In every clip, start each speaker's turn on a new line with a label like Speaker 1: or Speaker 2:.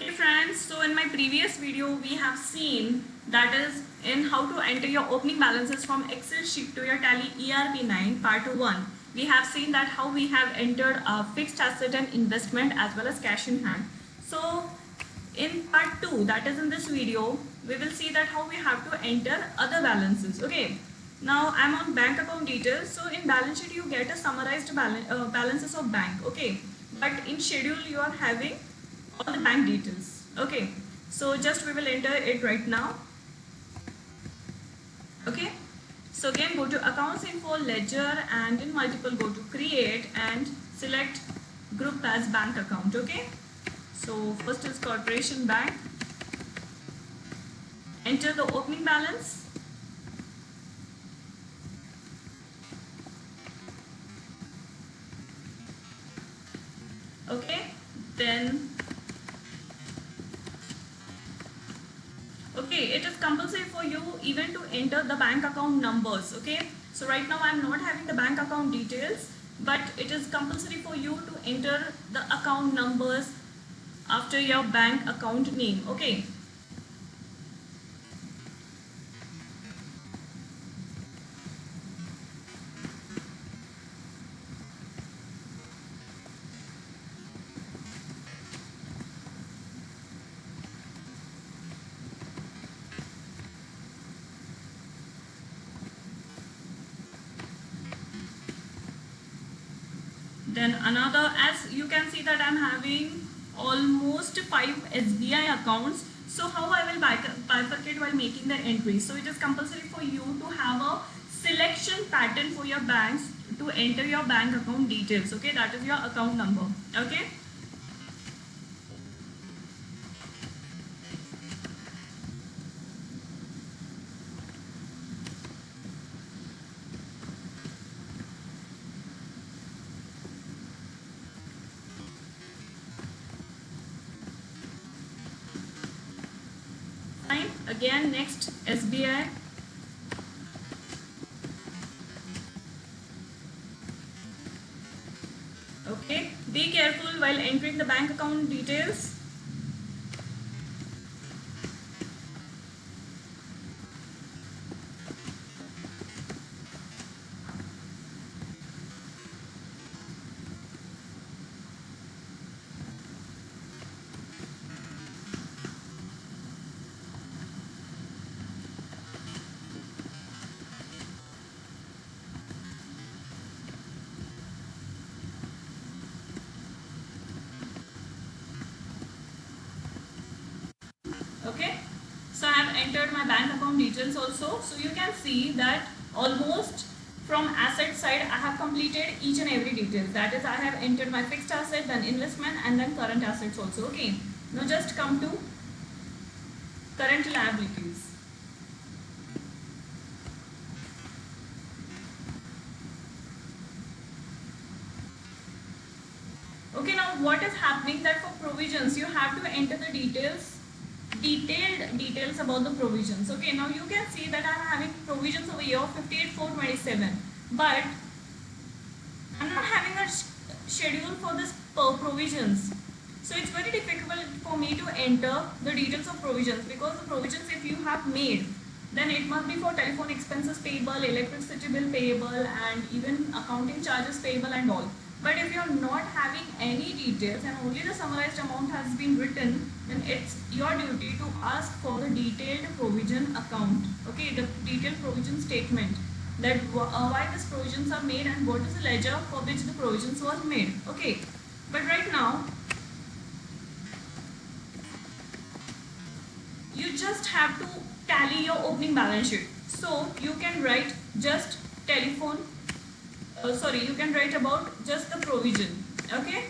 Speaker 1: Hey friends, so in my previous video we have seen that is in how to enter your opening balances from Excel sheet to your Tally ERP9 part 1. We have seen that how we have entered a fixed asset and investment as well as cash in hand. So in part 2, that is in this video, we will see that how we have to enter other balances. Okay. Now I'm on bank account details. So in balance sheet you get a summarized balances of bank. Okay. But in schedule you are having all the bank details. Okay, so just we will enter it right now. Okay, so again go to accounts info ledger and in multiple go to create and select group as bank account. Okay, so first is corporation bank, enter the opening balance. Okay, then okay, it is compulsory for you even to enter the bank account numbers. Okay, so right now I am not having the bank account details, but it is compulsory for you to enter the account numbers after your bank account name. Okay, then another, as you can see that I am having almost 5 SBI accounts. So how I will bifurcate while making the entry? So it is compulsory for you to have a selection pattern for your banks to enter your bank account details. Okay, that is your account number. Okay. Fine. Again, next SBI. Okay. Be careful while entering the bank account details. Okay, so I have entered my bank account details also. So you can see that almost from asset side I have completed each and every detail. That is, I have entered my fixed asset, then investment, and then current assets also. Okay, now just come to current liabilities. Okay, now what is happening that for provisions you have to enter the detailed details about the provisions. Okay, now you can see that I am having provisions over here 58,427, but I'm not having a schedule for this provisions. So it's very difficult for me to enter the details of provisions, because the provisions if you have made, then it must be for telephone expenses payable, electricity bill payable, and even accounting charges payable and all. But if you are not having any details and only the summarized amount has been written, then it's your duty to ask for the detailed provision account. Okay, the detailed provision statement, that why these provisions are made and what is the ledger for which the provisions was made. Okay, but right now you just have to tally your opening balance sheet. So you can write just telephone, you can write about just the provision. Okay,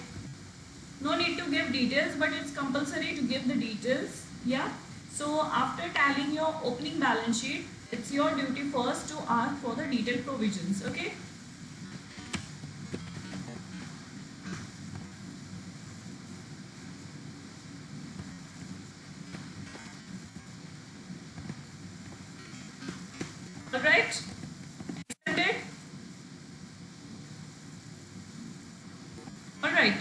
Speaker 1: no need to give details, but it's compulsory to give the details. Yeah, so after tallying your opening balance sheet, it's your duty first to ask for the detailed provisions. Okay, all right, accepted. All right,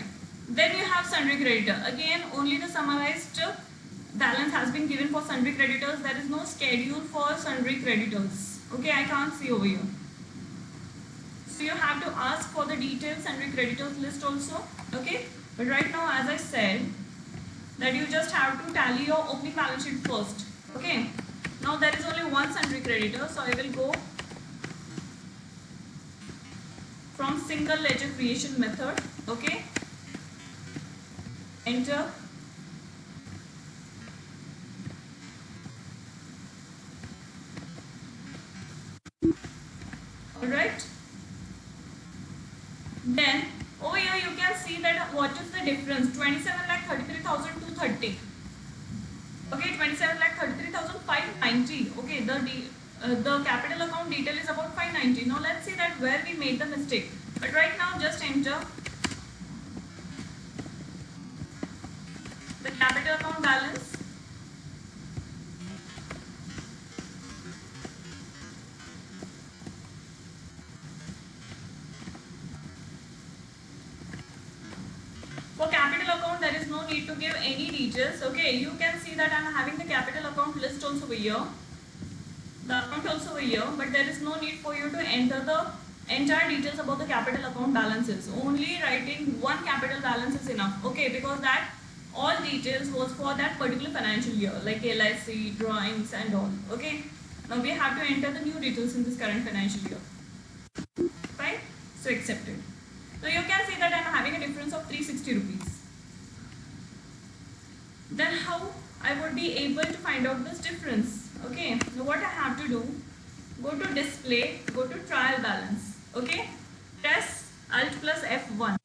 Speaker 1: then you have sundry creditor. Again, only the summarized balance has been given for sundry creditors. There is no schedule for sundry creditors. Okay, I can't see over here. So you have to ask for the detailed sundry creditors list also. Okay, but right now, as I said, that you just have to tally your opening balance sheet first. Okay, now there is only one sundry creditor, so I will go from single ledger creation method. Okay, enter. Alright, then over here you can see that what is the difference. 27,33,000 to 30. Okay, 27,33,590. Okay, the capital account detail is about 590. Now let's see that where we made the mistake. But right now just enter the capital account balance. For capital account, there is no need to give any details. Okay, you can see that I am having the capital account list also over here, the account also over here, but there is no need for you to enter the entire details about the capital account balances. Only writing one capital balance is enough. Okay, because that all details was for that particular financial year, like LIC, drawings and all. Okay, now we have to enter the new details in this current financial year. Fine, so accepted. So you can see that I am having a difference of 360 rupees. Then how I would be able to find out this difference? Okay, now what I have to do, go to display, go to trial balance. Okay, press Alt plus F1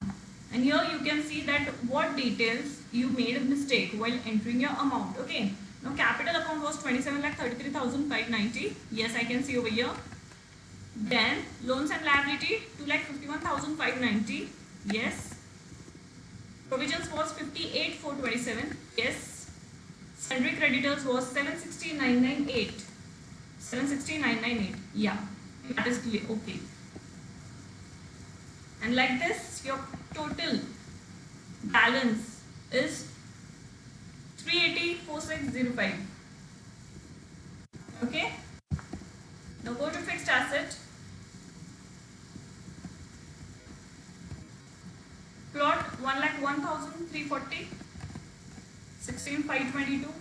Speaker 1: and here you can see that what details you made a mistake while entering your amount. Okay, now capital account was 27,33,590. Yes, I can see over here. Then loans and liability 2,51,590. Yes. Provisions was 58,427. Yes. Sundry creditors was 760,998. 760,998. Yeah, that is clear. Okay. And like this, your total balance is 380,465. Okay. Now go to fixed asset. Plot 1,01,340, 16,522,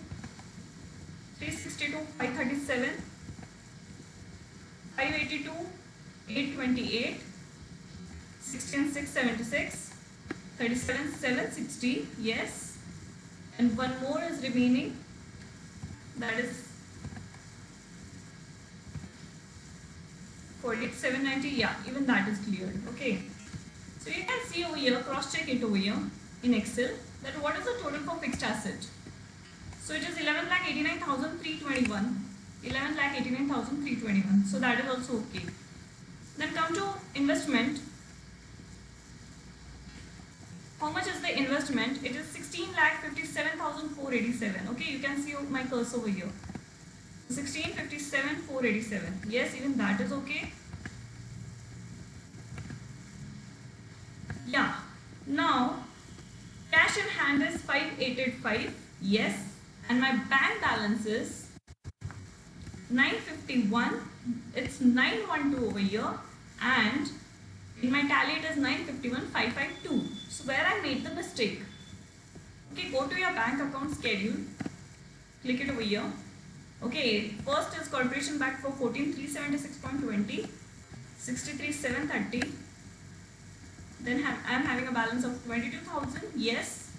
Speaker 1: 362, 537, 582, 828, 16,676, 37,760. Yes, and one more is remaining. That is 48,790. Yeah, even that is cleared. Okay. So you can see over here, cross check it over here in Excel, that what is the total for fixed asset. So it is 11,89,321. 11,89,321. So that is also okay. Then come to investment. How much is the investment? It is 16,57,487. Okay, you can see my cursor over here. 16,57,487. Yes, even that is okay. Yeah. Now, cash in hand is 5,885. Yes. And my bank balance is 951. It's 912 over here. And in my tally it is 951,552. So where I made the mistake. Okay, go to your bank account schedule. Click it over here. Okay, first is corporation back for 14,376.20. 63,730. Then I am having a balance of 22,000. Yes.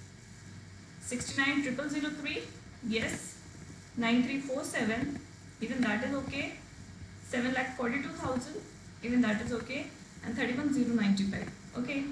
Speaker 1: 69,003. Yes. 9,347. Even that is okay. 7,42,000. Even that is okay. And 31,095. Okay.